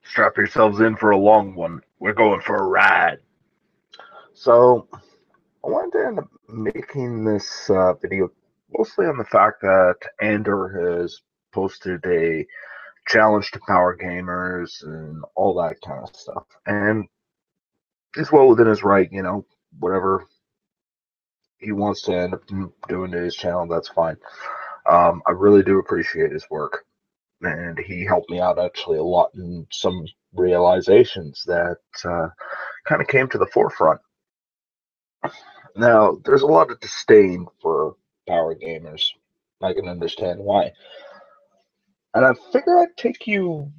Strap yourselves in for a long one. We're going for a ride. So, I wanted to end up making this video mostly on the fact that Ander has posted a challenge to power gamers and all that kind of stuff. And he's well within his right, whatever he wants to end up doing to his channel, that's fine. I really do appreciate his work. And he helped me out actually a lot in some realizations that kind of came to the forefront. Now, there's a lot of disdain for power gamers. I can understand why. And I figure I'd take you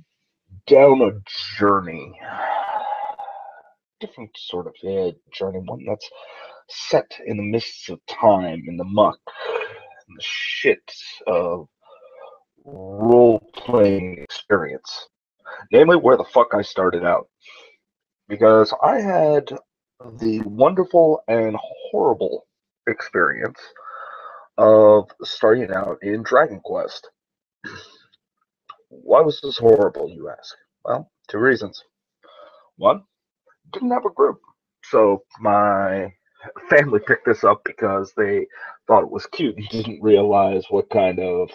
down a journey. Different sort of journey, one that's set in the mists of time, in the muck, in the shit of role-playing experience. Namely, where the fuck I started out. Because I had the wonderful and horrible experience of starting out in Dragon Quest. Why was this horrible, you ask? Well, two reasons. One, didn't have a group. So my family picked this up because they thought it was cute and didn't realize what kind of,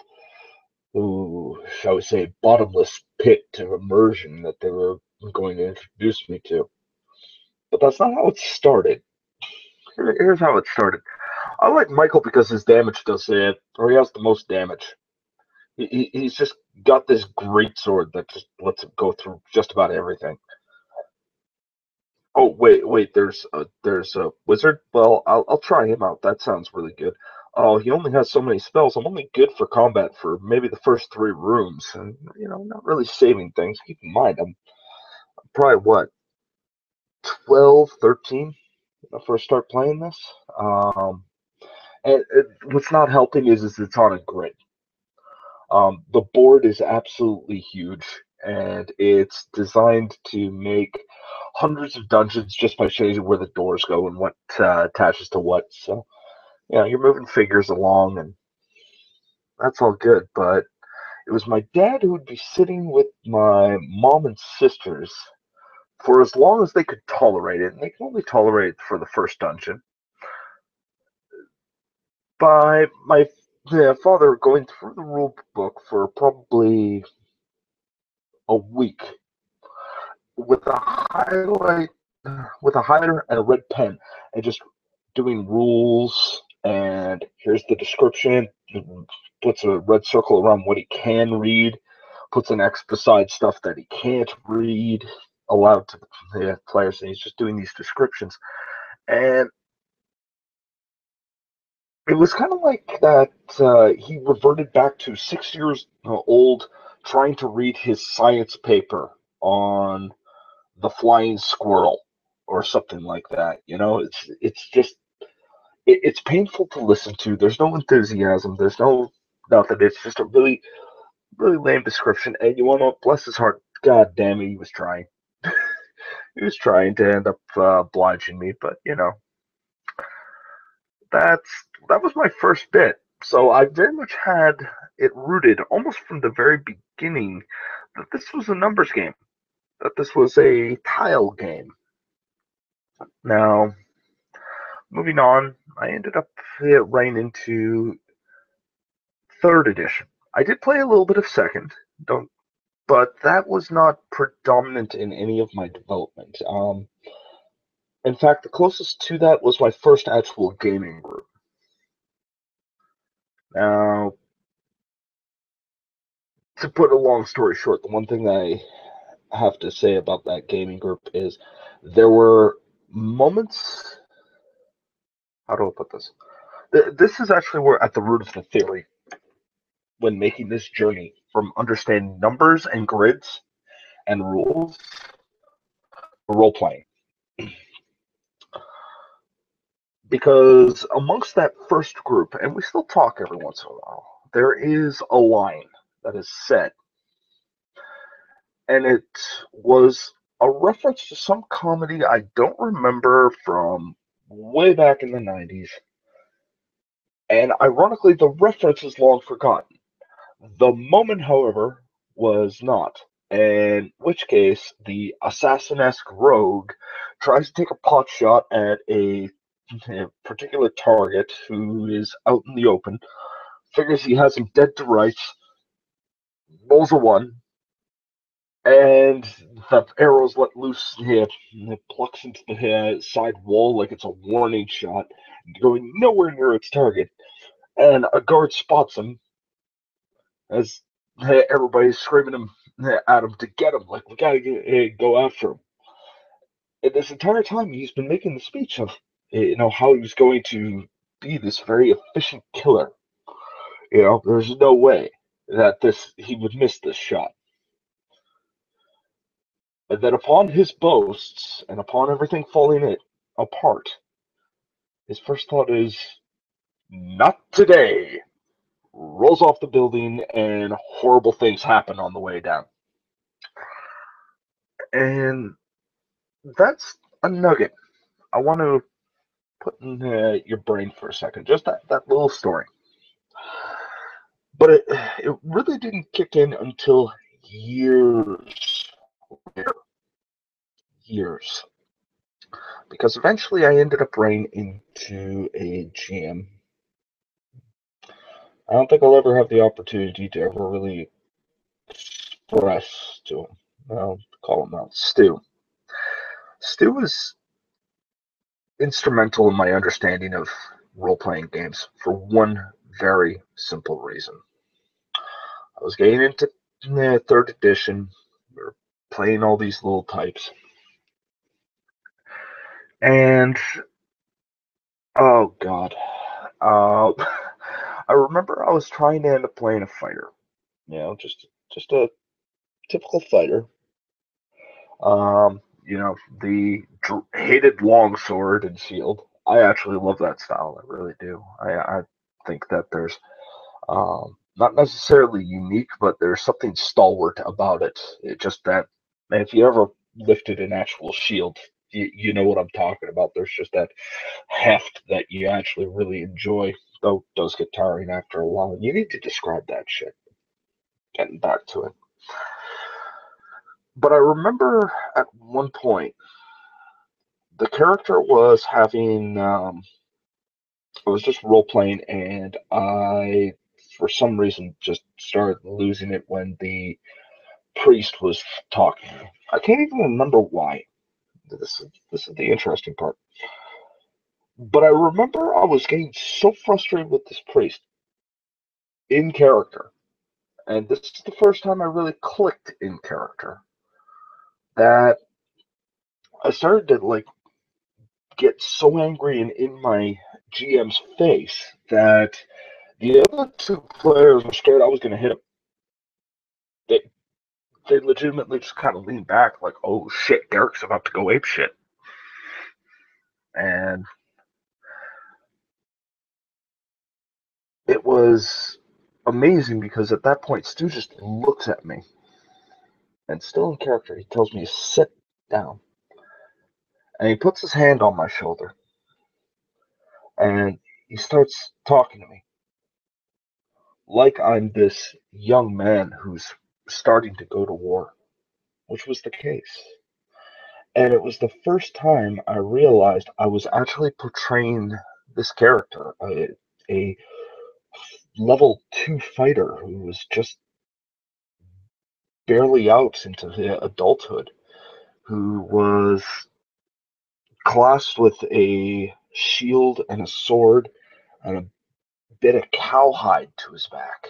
shall we say, bottomless pit of immersion that they were going to introduce me to. But that's not how it started. Here's how it started. I like Michael because his damage does it, or he has the most damage. He's just got this great sword that just lets him go through just about everything. Oh wait, there's a wizard. Well, I'll try him out. That sounds really good. Oh, he only has so many spells. I'm only good for combat for maybe the first 3 rooms, and not really saving things. Keep in mind, I'm probably what 12, 13 when I first start playing this. And what's not helping is it's on a grid. The board is absolutely huge, and it's designed to make hundreds of dungeons just by showing you where the doors go and what attaches to what. So, you're moving figures along, and that's all good. But it was my dad who would be sitting with my mom and sisters for as long as they could tolerate it, and they can only tolerate it for the first dungeon. By my father going through the rule book for probably a week with a highlighter and a red pen, and just doing rules, and here's the description, puts a red circle around what he can read, puts an X beside stuff that he can't read aloud to the players, and he's just doing these descriptions. And it was kind of like that he reverted back to 6 years old trying to read his science paper on the flying squirrel or something like that. It's just it's painful to listen to. There's no enthusiasm. There's no nothing. It's just a really, really lame description. And you want to bless his heart. God damn it, he was trying. He was trying to end up obliging me, but that was my first bit. So I very much had it rooted almost from the very beginning that this was a numbers game, that this was a tile game. Now, moving on, I ended up right into 3rd edition. I did play a little bit of 2nd, but that was not predominant in any of my development. In fact, the closest to that was my first actual gaming group. Now, to put a long story short, the one thing I have to say about that gaming group is there were moments. How do I put this? This is actually where at the root of the theory when making this journey from understanding numbers and grids and rules to role playing. Because amongst that first group, and we still talk every once in a while, there is a line that is set, and it was a reference to some comedy I don't remember from way back in the 90s. And ironically, the reference is long forgotten. The moment, however, was not. In which case, the assassin-esque rogue tries to take a pot shot at a particular target who is out in the open, figures he has him dead to rights, rolls a one, and the arrow's let loose. It plucks into the side wall like it's a warning shot, going nowhere near its target. And a guard spots him as everybody's screaming at him to get him. Like, we gotta go after him. And this entire time, he's been making the speech of, how he was going to be this very efficient killer. There's no way that he would miss this shot. And then upon his boasts and upon everything falling apart, his first thought is, not today. Rolls off the building and horrible things happen on the way down. And that's a nugget I want to put in your brain for a second. Just that little story. But it really didn't kick in until years later. Years. Because eventually I ended up running into a GM. I don't think I'll ever have the opportunity to ever really express to him. I'll call him out. Stu. Stu was instrumental in my understanding of role-playing games for one very simple reason. I was getting into the third edition. We were playing all these little types. And, oh God. I remember I was trying to end up playing a fighter. Just a typical fighter. The hated longsword and shield. I actually love that style. I really do. I think that there's not necessarily unique, but there's something stalwart about it. It just that, man, if you ever lifted an actual shield, you know what I'm talking about. There's just that heft that you actually really enjoy, though it does get tiring after a while. You need to describe that shit. Getting back to it. But I remember at one point, the character was having, I was just role playing, and I, for some reason, just started losing it when the priest was talking. I can't even remember why. This is the interesting part. But I remember I was getting so frustrated with this priest in character, and this is the first time I really clicked in character, that I started to get so angry and in my GM's face that the other two players were scared I was going to hit him. They they legitimately just kind of leaned back, like, "Oh shit, Derek's about to go ape shit," and it was amazing because at that point Stu just looks at me, and still in character, he tells me to sit down, and he puts his hand on my shoulder, and he starts talking to me like I'm this young man who's starting to go to war, which was the case. And it was the first time I realized I was actually portraying this character, a level 2 fighter who was just barely out into the adulthood, who was classed with a shield and a sword and a bit of cowhide to his back.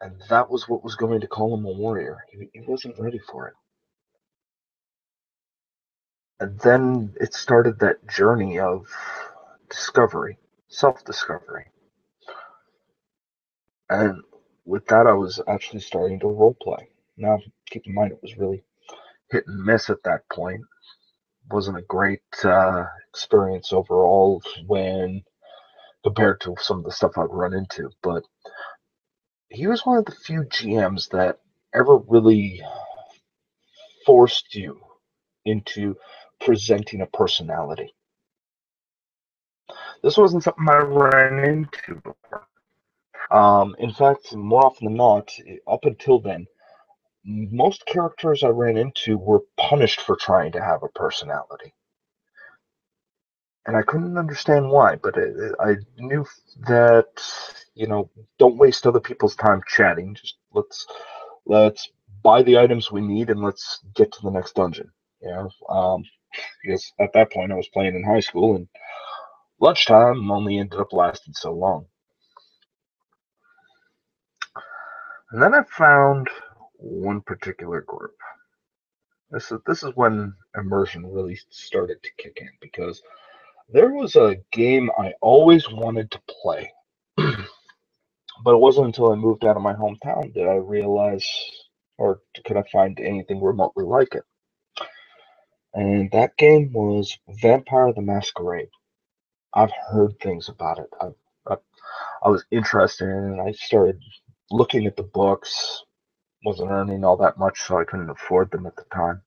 And that was what was going to call him a warrior. He wasn't ready for it. And then it started that journey of discovery, self-discovery. And with that, I was actually starting to role play. Now, keep in mind, it was really hit and miss at that point. Wasn't a great experience overall when compared to some of the stuff I'd run into. But he was one of the few GMs that ever really forced you into presenting a personality. This wasn't something I ran into before. In fact, more often than not, up until then, most characters I ran into were punished for trying to have a personality. And I couldn't understand why, but I knew that, you know, don't waste other people's time chatting. Just let's buy the items we need and let's get to the next dungeon. You know, because at that point I was playing in high school and lunchtime only ended up lasting so long. And then I found one particular group. This is when immersion really started to kick in because there was a game I always wanted to play, but it wasn't until I moved out of my hometown that I realized, or could I find anything remotely like it. And that game was Vampire the Masquerade. I've heard things about it. I, I was interested in it, and I started looking at the books. Wasn't earning all that much, so I couldn't afford them at the time.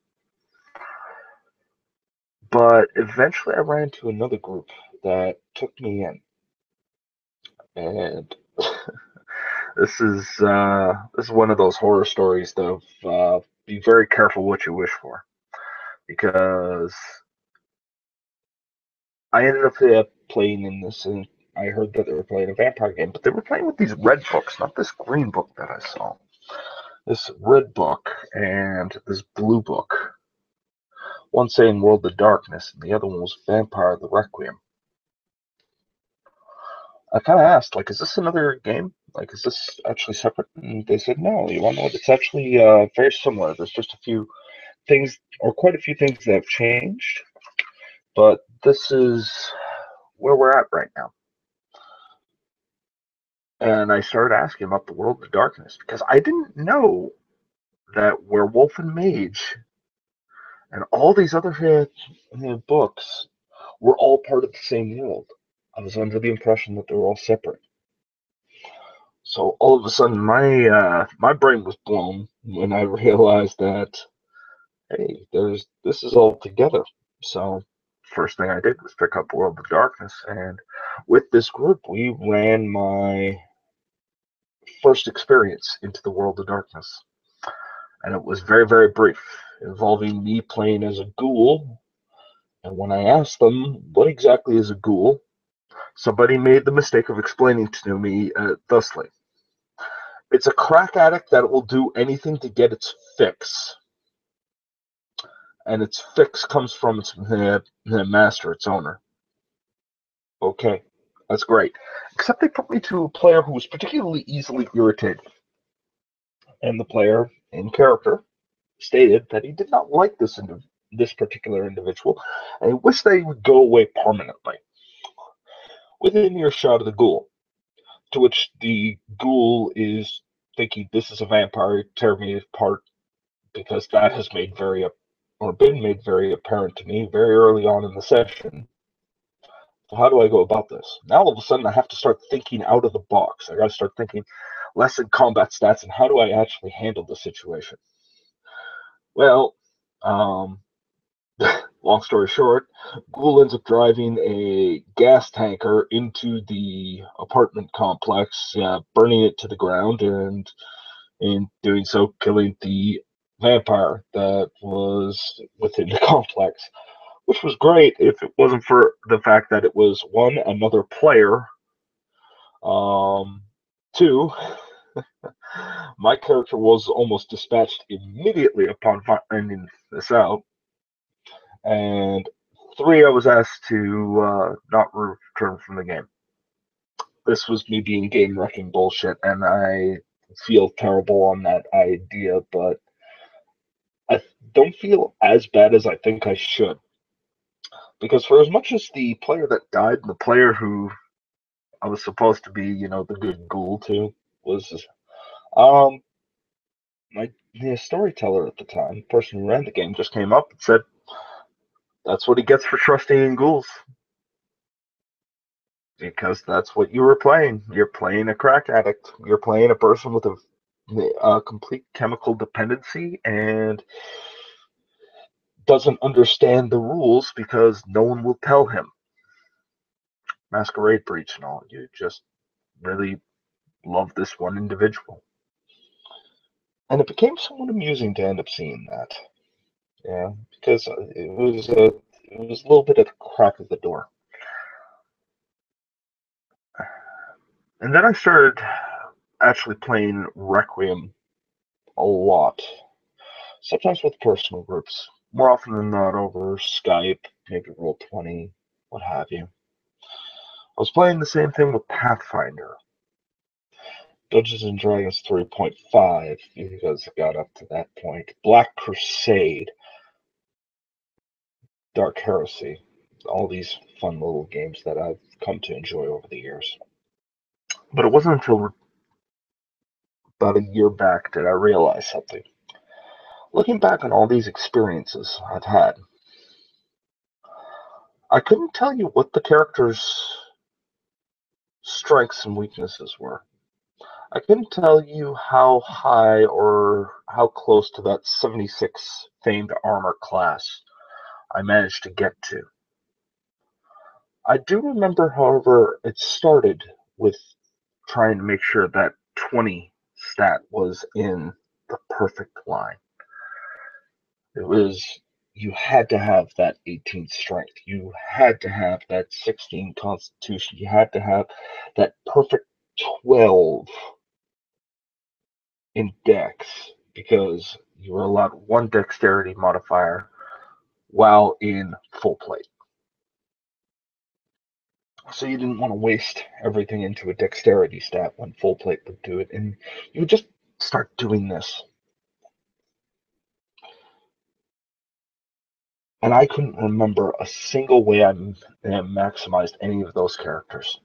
But eventually I ran into another group that took me in. And this is one of those horror stories of be very careful what you wish for, because I ended up playing in this, and I heard that they were playing a vampire game, but they were playing with these red books, not this green book that I saw. This red book and this blue book. One saying World of Darkness, and the other one was Vampire the Requiem. I kind of asked, like, is this another game? Like, is this actually separate? And they said, no, you want to know what? It's actually very similar. There's just a few things, or quite a few things that have changed, but this is where we're at right now. And I started asking about the World of Darkness because I didn't know that Werewolf and Mage and all these other books were all part of the same world. I was under the impression that they were all separate. So all of a sudden, my brain was blown when I realized that, hey, this is all together. So first thing I did was pick up World of Darkness, and with this group, we ran my first experience into the World of Darkness, and it was very, very brief, involving me playing as a ghoul. And when I asked them what exactly is a ghoul, somebody made the mistake of explaining to me thusly: it's a crack addict that will do anything to get its fix, and its fix comes from its master, its owner. Okay, that's great. Except they put me to a player who was particularly easily irritated, and the player, in character, stated that he did not like this particular individual, and he wished they would go away permanently, within earshot of the ghoul. To which the ghoul is thinking, "This is a vampire, tear me apart," because that has made been made very apparent to me very early on in the session. So how do I go about this? Now all of a sudden I have to start thinking out of the box. I got to start thinking less in combat stats and how do I actually handle the situation. Well, um, long story short, Ghoul ends up driving a gas tanker into the apartment complex, burning it to the ground, and in doing so, killing the vampire that was within the complex. Which was great if it wasn't for the fact that it was one, another player, two, my character was almost dispatched immediately upon finding this out, and three, I was asked to not return from the game. This was me being game wrecking bullshit, and I feel terrible on that idea, but I don't feel as bad as I think I should. Because for as much as the player that died, the player who I was supposed to be, the good ghoul to, was um the storyteller at the time, the person who ran the game, just came up and said, "That's what he gets for trusting in ghouls." Because that's what you were playing. You're playing a crack addict. You're playing a person with a complete chemical dependency and doesn't understand the rules because no one will tell him. Masquerade breach and all. You just really love this one individual. And it became somewhat amusing to end up seeing that. Yeah, because it was a little bit at the crack of the door. And then I started actually playing Requiem a lot, sometimes with personal groups, more often than not over Skype, maybe Roll20, what have you. I was playing the same thing with Pathfinder, Dungeons and Dragons 3.5, because it got up to that point, Black Crusade, Dark Heresy, all these fun little games that I've come to enjoy over the years. But it wasn't until about a year back that I realized something. Looking back on all these experiences I've had, I couldn't tell you what the characters' strengths and weaknesses were. I couldn't tell you how high or how close to that 76 famed armor class I managed to get to. I do remember, however, it started with trying to make sure that 20 stat was in the perfect line. It was, you had to have that 18 strength. You had to have that 16 constitution. You had to have that perfect 12 in dex, because you were allowed one dexterity modifier while in full plate. So you didn't want to waste everything into a dexterity stat when full plate would do it. And you would just start doing this. And I couldn't remember a single way I maximized any of those characters.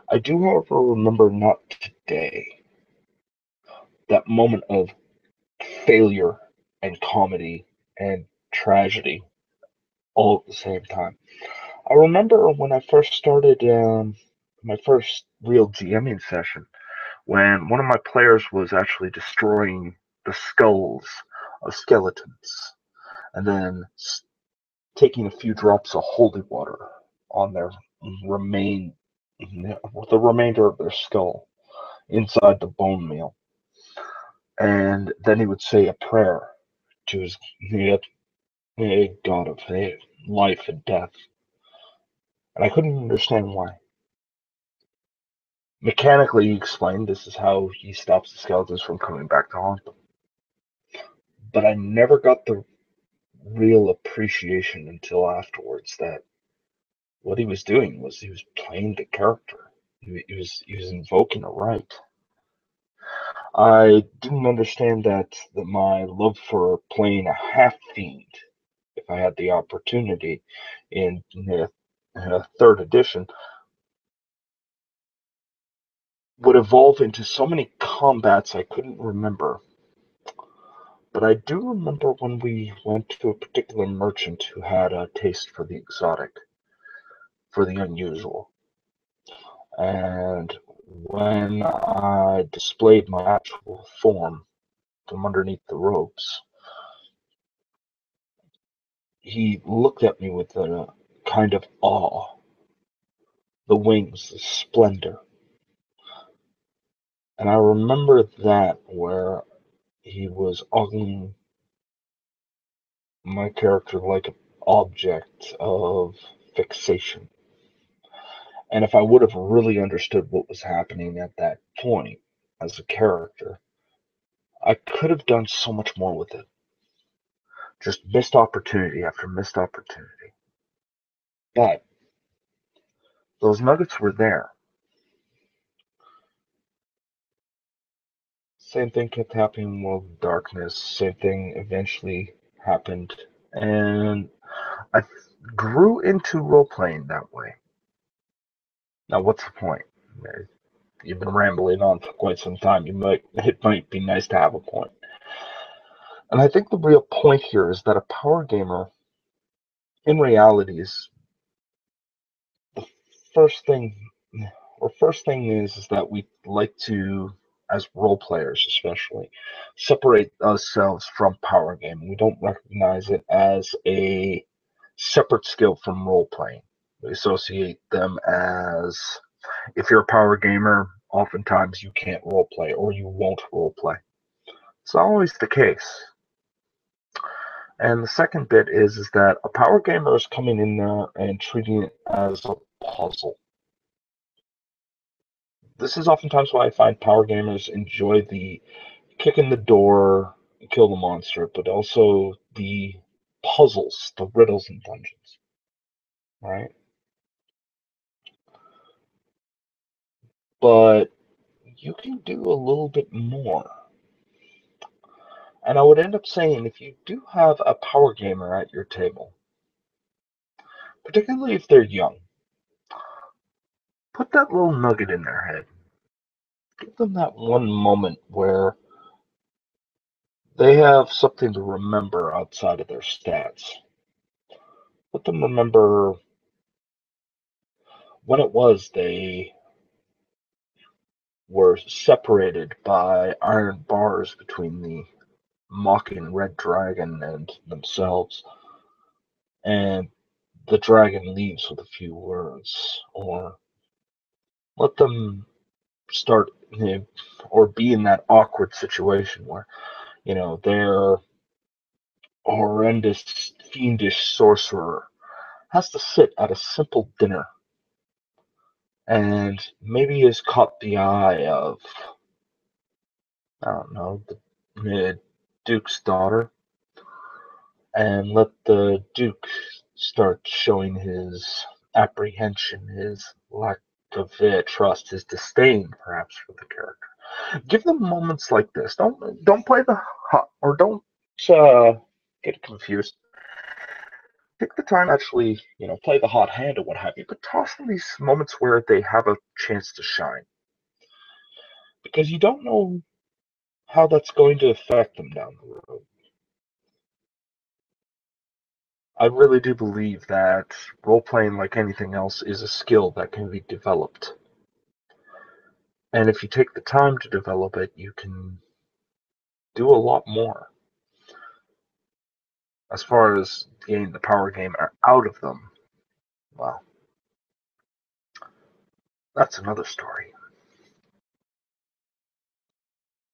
I do, however, remember not today that moment of failure and comedy and tragedy all at the same time. I remember when I first started my first real GMing session, when one of my players was actually destroying the skulls of skeletons and then taking a few drops of holy water on their the remainder of their skull inside the bone meal. And then he would say a prayer to his God of life and death. And I couldn't understand why. Mechanically, he explained this is how he stops the skeletons from coming back to haunt them. But I never got the real appreciation until afterwards that what he was doing was he was playing the character. He was invoking a right. I didn't understand that my love for playing a half fiend, if I had the opportunity in third edition, would evolve into so many combats I couldn't remember. But I do remember when we went to a particular merchant who had a taste for the exotic, for the unusual. And when I displayed my actual form from underneath the robes, he looked at me with a kind of awe. The wings, the splendor. And I remember that where he was ogling my character like an object of fixation. And if I would have really understood what was happening at that point as a character, I could have done so much more with it. Just missed opportunity after missed opportunity. But those nuggets were there. Same thing kept happening in World of Darkness. Same thing eventually happened. And I grew into role playing that way. Now, what's the point? You've been rambling on for quite some time. It might be nice to have a point. And I think the real point here is that a power gamer, in reality, is the first thing. Or first thing is that we like to, as role players especially, separate ourselves from power gaming. We don't recognize it as a separate skill from role playing. We associate them as, if you're a power gamer, oftentimes you can't role play or you won't role play. It's not always the case. And the second bit is that a power gamer is coming in there and treating it as a puzzle. This is oftentimes why I find power gamers enjoy the kick in the door, kill the monster, but also the puzzles, the riddles and dungeons, right? But you can do a little bit more. And I would end up saying if you do have a power gamer at your table, particularly if they're young, put that little nugget in their head. Give them that one moment where they have something to remember outside of their stats. Let them remember when it was they were separated by iron bars between the mocking red dragon and themselves, and the dragon leaves with a few words, or let them start or be in that awkward situation where their horrendous fiendish sorcerer has to sit at a simple dinner and maybe has caught the eye of, I don't know, the Duke's daughter, and let the Duke start showing his apprehension, his lack of trust, his disdain, perhaps, for the character. Give them moments like this. Don't play the hot, or don't get confused. Take the time to actually, play the hot hand or what have you, but toss them these moments where they have a chance to shine, because you don't know how that's going to affect them down the road. I really do believe that role playing, like anything else, is a skill that can be developed. And if you take the time to develop it, you can do a lot more. As far as getting the power game out of them, well, that's another story.